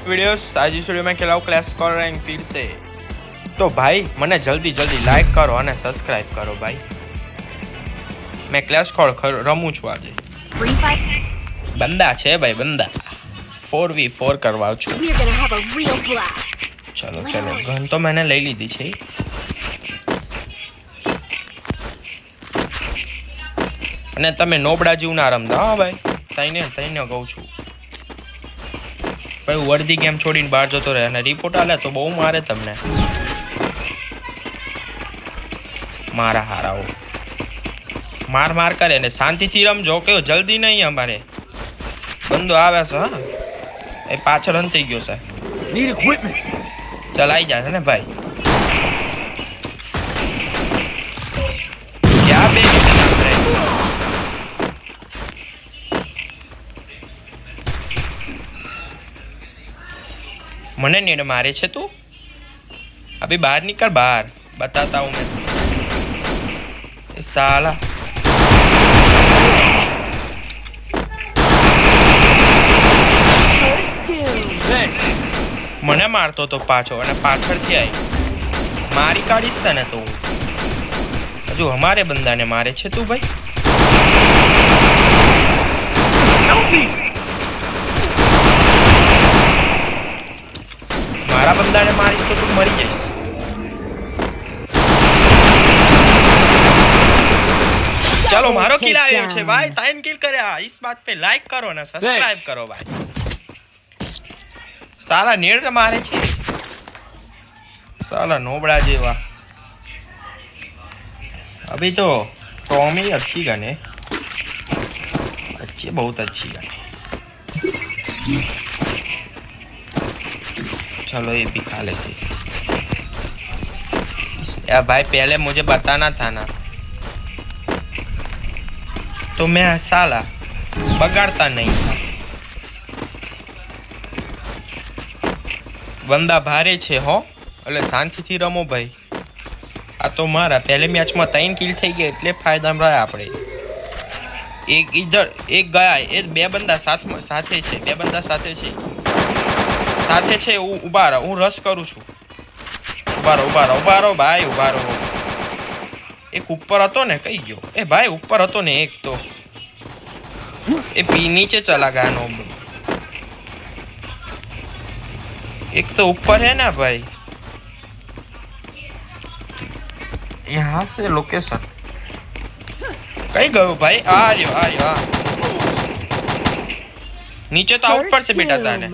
Videos आज इस video में खिलाऊं क्लैश स्क्वॉड रैंक फिर से। तो भाई मने जल्दी जल्दी लाइक करो और सब्सक्राइब करो भाई। मैं क्लैश स्क्वॉड रमू छू आज। Free fight. बंदा छे भाई बंदा 4v4 करवाઉં છું। We're gonna have a real blast. चलो चलो गन तो मैंने લઈ લીધી છે। અને તમે નોબડા જીવ ના રમતા હા ભાઈ, તઈને કહું છું ભાઈ। વર્દી ગેમ છોડીને બહાર જતો રહે અને રિપોર્ટ આલે તો બહુ મારે તમને મારા હારાઓ માર કરે ને શાંતિથી રમજો કે જલ્દી નહીં। અમારે બંદો આવે છે હા, એ પાછળ અંતી ગયો છે। Need equipment. ચાલ આવી જશે ને ભાઈ। ક્યાં બે मने नेड मारे छे तू। अभी बाहर निकल, बाहर बताता हूँ मैं। साला मने मारतो तो पाछो અને પાછળથી આવી મારી કાઢીશ તને તો। હજુ हमारे બંદાને મારે છે તું ભાઈ। મારા બંદાને મારીશ તો તું મરી જઈશ। चलो मारो किल आयो छे भाई, 3 किल કર્યા। इस बात पे लाइक करो ना सब्सक्राइब करो भाई। साला नेड मारे छे साला नोबड़ा जेवा। अभी तो टॉमी अच्छी गन है, अच्छी बहुत अच्छी गन है। चलो ये भी खा लेते। भाई पहले मुझे बताना था ना तो मैं साला बगाड़ता नहीं। बंदा भारे छे हो એટલે શાંતિથી રમો ભાઈ। આ તો મારા પહેલે મેચમાં 3 કિલ થઈ ગયા એટલે ફાયદામાં રહ્યા આપણે। એક ઇધર એક ગયા, એ બે બંદા સાથે છે, બે બંદા સાથે છે। ઉભા રહો, હું રશ કરું છું। ઉભા રહો ભાઈ, ઉભા રહો। એક ઉપર હતો ને, કઈ ગયો એ ભાઈ? ઉપર હતો ને એક તો, એ પી नीचे चला गया नो। एक तो ऊपर है ना भाई, यहाँ से लोकेशन कहीं गयो भाई? आ रहा नीचे तो ऊपर से बेटा था ने।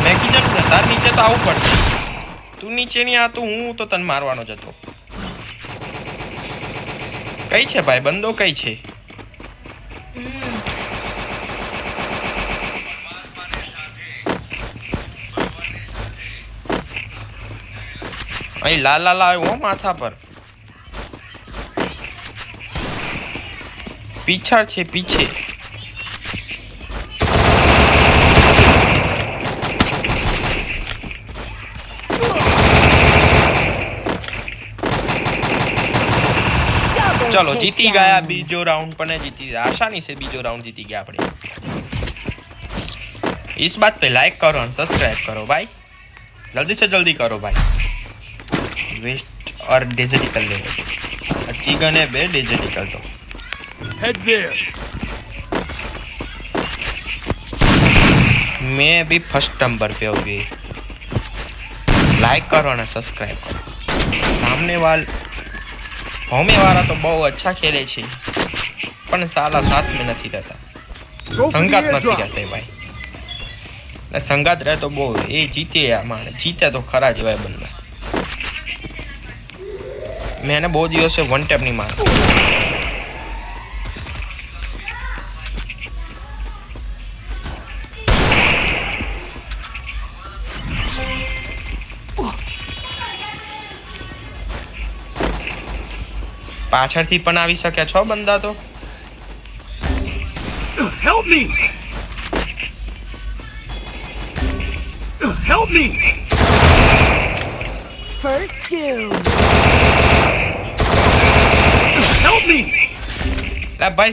मैं की जरूर था नीचे तो ऊपर से। तू नीचे नहीं आ तो हूँ तो तन मारवानो जतो। कई छे भाई बंदो कई छे? અહીં લાલ આવ્યો માથા પર। પીછળ છે પીછે। चलो जीती गया बीजो राउंड पर जीती, आसानी से बीजो राउंड जीती गया अपने। इस बात पे लाइक करो और सब्सक्राइब करो भाई, जल्दी से जल्दी करो भाई। वेस्ट और डिजिटल ले अच्छी गन है बे डिजिटल तो। Head there. मैं भी फर्स्ट नंबर पे हो गई। लाइक करो ना सब्सक्राइब करो। सामने वाला तो बहुत अच्छा खेले छे पण साला साथ में नहीं रहता, संगात नहीं रहते भाई। संगात रहे तो बहुत ये जीते माने जीते तो खरा जवाय बंदा। मैंने बहुत दिवस से 1 टैप नहीं मारा। પાછળથી પણ આવી શકે છો બંદા તો। Help me. Help me. First doom. Help me. ભાઈ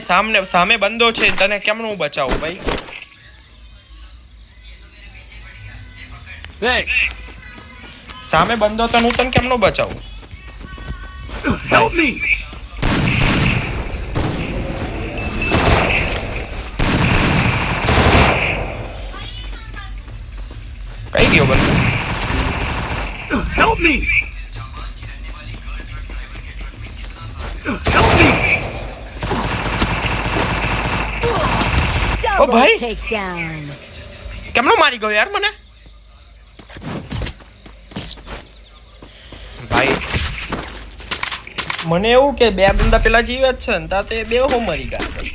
સામે બંદો છે, તને કેમનું બચાવું ભાઈ? Thanks. સામે બંધો તો હું તને કેમનો બચાવું? Help me. કઈ ગયો બંધો? Help me. Help me. Double bhai. takedown. કેમનો મારી ગયો યાર મને? ભાઈ મને એવું કે બે બંદા પેલા જીવે જ છે ને તા તે બે હો મરી ગયા ભાઈ.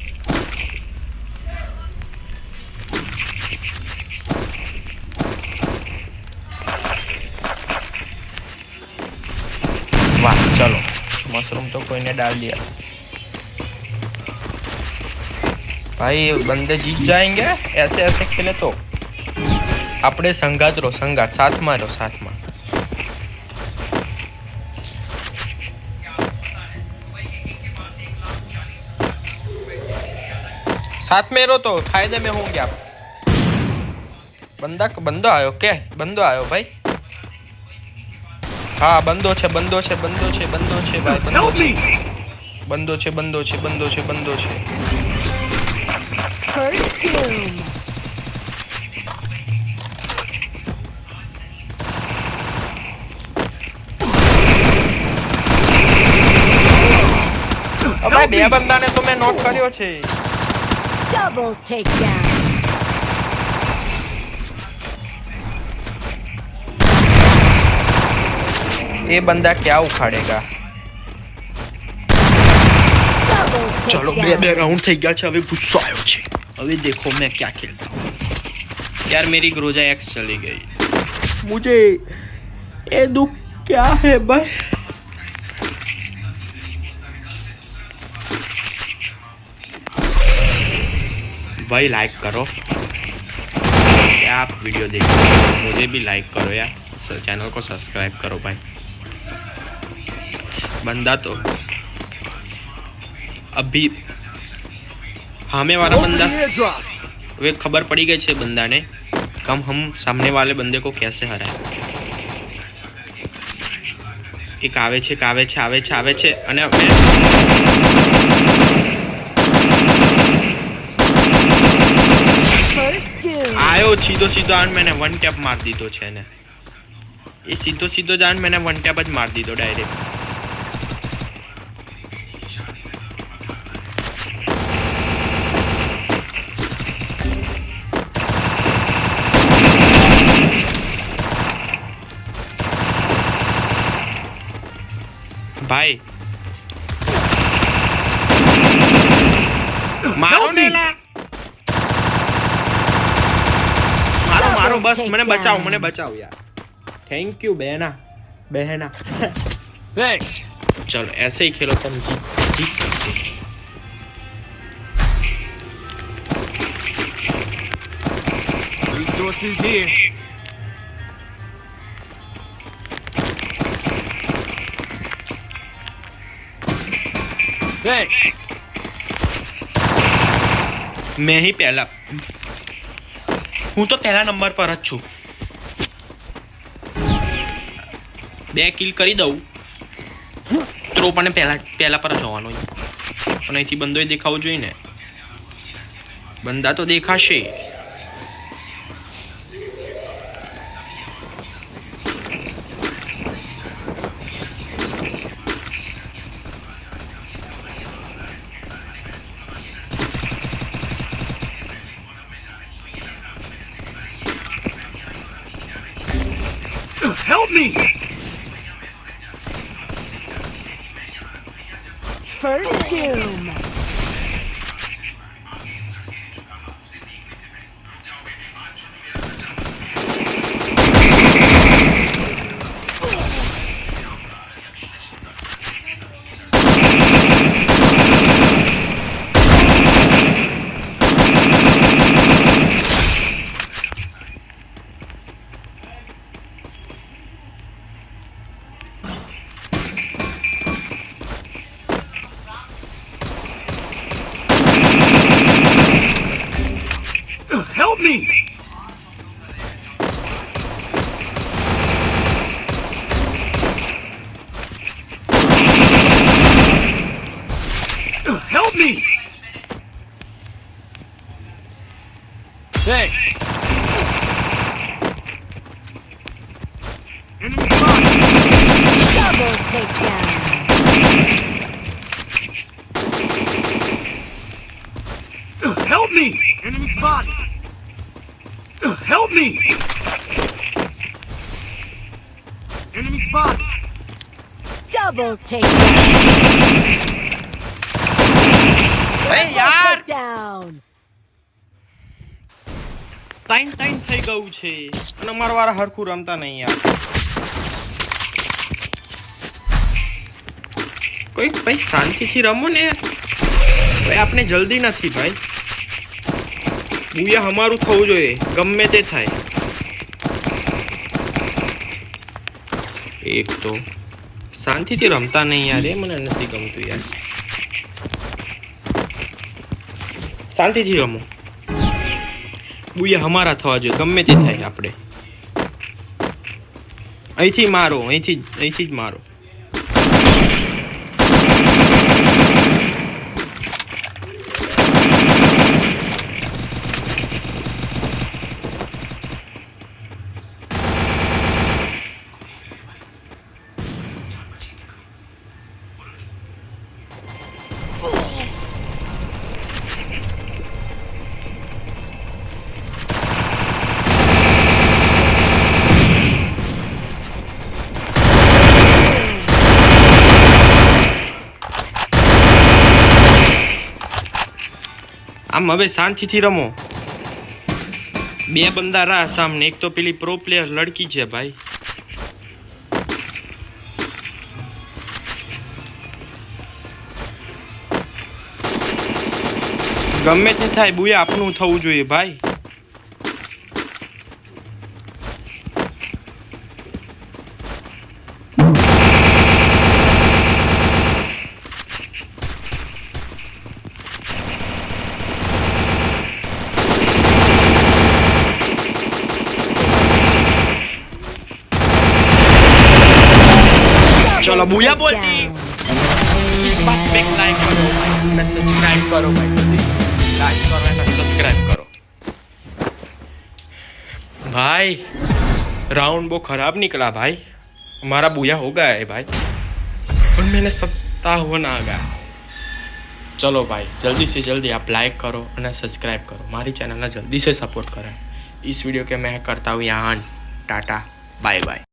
वाह चलो मशरूम तो कोई ने डाल दिया भाई. बंदे जीत जाएंगे ऐसे ऐसे खेले तो. अपने संगात रो संगात साथ में रो साथ में. साथ में रो तो फायदे में होंगे आप. बंदो आयो के बंदो आयो भाई. हाँ बंदो छे भाई Help me. बंदो छे. First doom. ભાઈ બે બંદાને તો મેં નોક કર્યો છે. Double takedown. ये बंदा क्या उखाड़ेगा? Double चलो बे takedown. राउंड થઈ ગયા છે. હવે ગુસ્સો આવ્યો છે. હવે देखो मैं क्या खेलता हूँ. यार मेरी ग्रोजा एक्स चली गई. मुझे ये दुख क्या है भाई? भाई लाइक करो क्या आप वीडियो देखो, मुझे भी लाइक करो यार. चैनल को सब्सक्राइब करो भाई. बंदा तो अभी हमें वाला Open बंदा the airdrop. वे खबर पड़ी गई है बंदा ने कम हम सामने वाले बंदे को कैसे हराए. एक आवे छे અને First doom. आयो सीधो जान मैंने वन टैप मार दीधो छे ने. ये सीधो जान मैंने वन टैप ज मार दीधो डायरेक्ट. भाई मारो ने ला. मारो बस मैंने बचाओ यार. थैंक यू बहना. Thanks. चलो ऐसे ही खेलो तुम जीत सकते. Resources here. Thanks. मैं ही पहला हूँ तो पहला नंबर पर જ છું. 2 કિલ કરી દઉં તો પણ પહેલા પર જ હોવાનો. પણ અહીંથી બંદોય દેખાવું જોઈએ ને. બંદા તો દેખાશે. Help me. First doom. Help me. Thanks. Enemy spotted. Double takedown. Help me! Enemy spotted. Help me! Enemy spotted. Double takedown. Hey, Double yaar! takedown. Time થઈ ગયું છે અને અમારા વાળા હરખું રમતા નહીં યાર. કોઈ ભાઈ શાંતિથી રમો ને. ભાઈ આપણે જલ્દી નથી ભાઈ. બુયા અમારું થવું જોઈએ ગમે તે થાય. એક તો શાંતિથી રમતા નહીં યાર, એ મને નથી ગમતું યાર. શાંતિથી રમો. બુયા અમારા થવા જોઈએ ગમે તે થાય આપણે. અહીંથી મારો, અહીંથી જ મારો. આમ હવે શાંતિથી રમો. બે બંદા રા સામને, એક તો પેલી પ્રો પ્લેયર લડકી છે ભાઈ. ગમે તે થાય બુયા આપણું થવું જોઈએ ભાઈ. चलो बुया बोलती इस बात पे लाइक करो भाई, सब्सक्राइब करो भाई, जल्दी से लाइक करो ना सब्सक्राइब करो भाई. राउंड वो खराब निकला भाई, हमारा बुया हो गया है भाई और मैंने 57 आ गया. चलो भाई जल्दी से जल्दी आप लाइक करो और सब्सक्राइब करो, हमारी चैनल ना जल्दी से सपोर्ट करें. इस वीडियो के मैं करता हूँ यहाँ टाटा बाय बाय.